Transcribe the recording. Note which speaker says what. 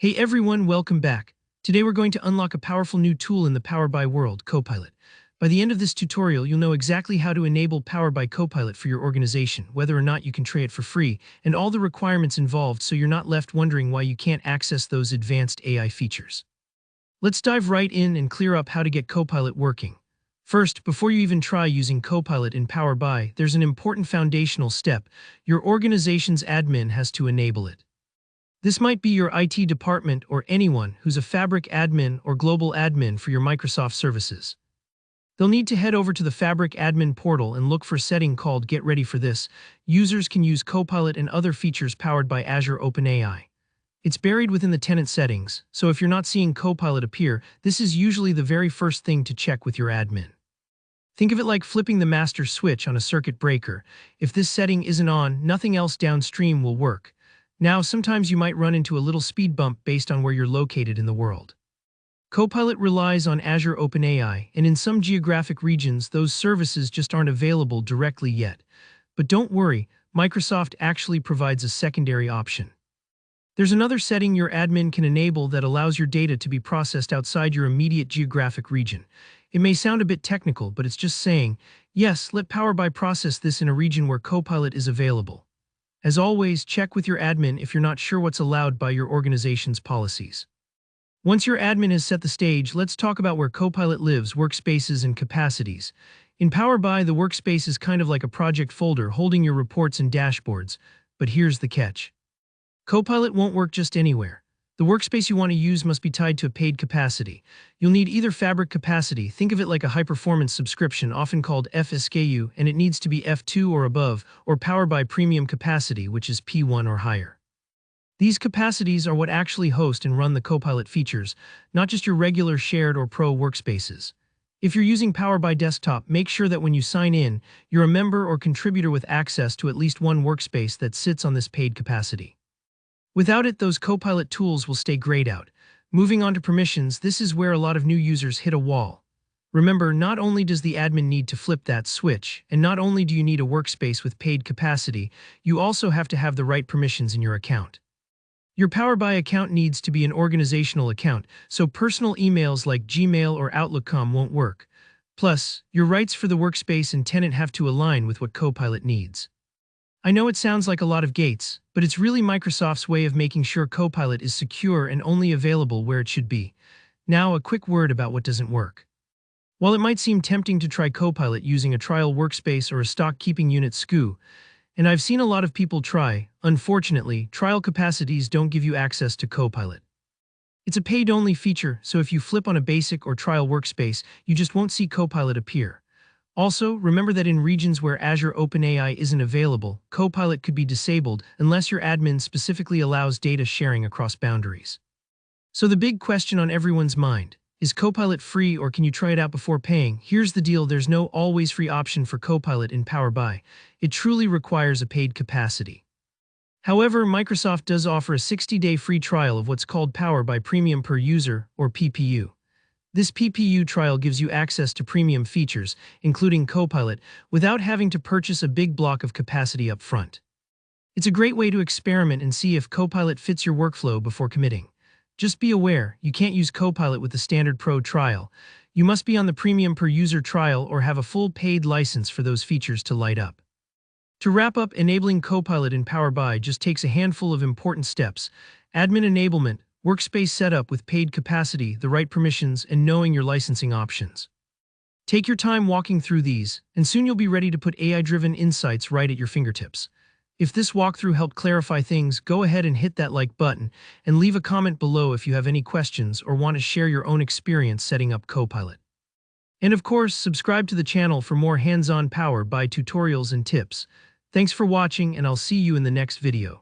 Speaker 1: Hey everyone, welcome back. Today we're going to unlock a powerful new tool in the Power BI world, Copilot. By the end of this tutorial, you'll know exactly how to enable Power BI Copilot for your organization, whether or not you can try it for free, and all the requirements involved so you're not left wondering why you can't access those advanced AI features. Let's dive right in and clear up how to get Copilot working. First, before you even try using Copilot in Power BI, there's an important foundational step. Your organization's admin has to enable it. This might be your IT department or anyone who's a Fabric admin or global admin for your Microsoft services. They'll need to head over to the Fabric admin portal and look for a setting called Get Ready for This. Users can use Copilot and other features powered by Azure OpenAI. It's buried within the tenant settings, so if you're not seeing Copilot appear, this is usually the very first thing to check with your admin. Think of it like flipping the master switch on a circuit breaker. If this setting isn't on, nothing else downstream will work. Now, sometimes you might run into a little speed bump based on where you're located in the world. Copilot relies on Azure OpenAI, and in some geographic regions, those services just aren't available directly yet. But don't worry, Microsoft actually provides a secondary option. There's another setting your admin can enable that allows your data to be processed outside your immediate geographic region. It may sound a bit technical, but it's just saying, yes, let Power BI process this in a region where Copilot is available. As always, check with your admin if you're not sure what's allowed by your organization's policies. Once your admin has set the stage, let's talk about where Copilot lives, workspaces, and capacities. In Power BI, the workspace is kind of like a project folder holding your reports and dashboards. But here's the catch. Copilot won't work just anywhere. The workspace you want to use must be tied to a paid capacity. You'll need either Fabric capacity, think of it like a high-performance subscription, often called FSKU, and it needs to be F2 or above, or Power BI Premium capacity, which is P1 or higher. These capacities are what actually host and run the Copilot features, not just your regular shared or pro workspaces. If you're using Power BI Desktop, make sure that when you sign in, you're a member or contributor with access to at least one workspace that sits on this paid capacity. Without it, those Copilot tools will stay grayed out. Moving on to permissions, this is where a lot of new users hit a wall. Remember, not only does the admin need to flip that switch, and not only do you need a workspace with paid capacity, you also have to have the right permissions in your account. Your Power BI account needs to be an organizational account, so personal emails like Gmail or Outlook.com won't work. Plus, your rights for the workspace and tenant have to align with what Copilot needs. I know it sounds like a lot of gates, but it's really Microsoft's way of making sure Copilot is secure and only available where it should be. Now, a quick word about what doesn't work. While it might seem tempting to try Copilot using a trial workspace or a stock keeping unit SKU, and I've seen a lot of people try, unfortunately, trial capacities don't give you access to Copilot. It's a paid-only feature, so if you flip on a basic or trial workspace, you just won't see Copilot appear. Also, remember that in regions where Azure OpenAI isn't available, Copilot could be disabled unless your admin specifically allows data sharing across boundaries. So the big question on everyone's mind, is Copilot free or can you try it out before paying? Here's the deal, there's no always free option for Copilot in Power BI. It truly requires a paid capacity. However, Microsoft does offer a 60-day free trial of what's called Power BI Premium per User, or PPU. This PPU trial gives you access to premium features, including Copilot, without having to purchase a big block of capacity up front. It's a great way to experiment and see if Copilot fits your workflow before committing. Just be aware, you can't use Copilot with the standard Pro trial. You must be on the Premium per User trial or have a full paid license for those features to light up. To wrap up, enabling Copilot in Power BI just takes a handful of important steps: admin enablement, workspace setup with paid capacity, the right permissions, and knowing your licensing options. Take your time walking through these, and soon you'll be ready to put AI-driven insights right at your fingertips. If this walkthrough helped clarify things, go ahead and hit that like button, and leave a comment below if you have any questions or want to share your own experience setting up Copilot. And of course, subscribe to the channel for more hands-on Power BI tutorials and tips. Thanks for watching, and I'll see you in the next video.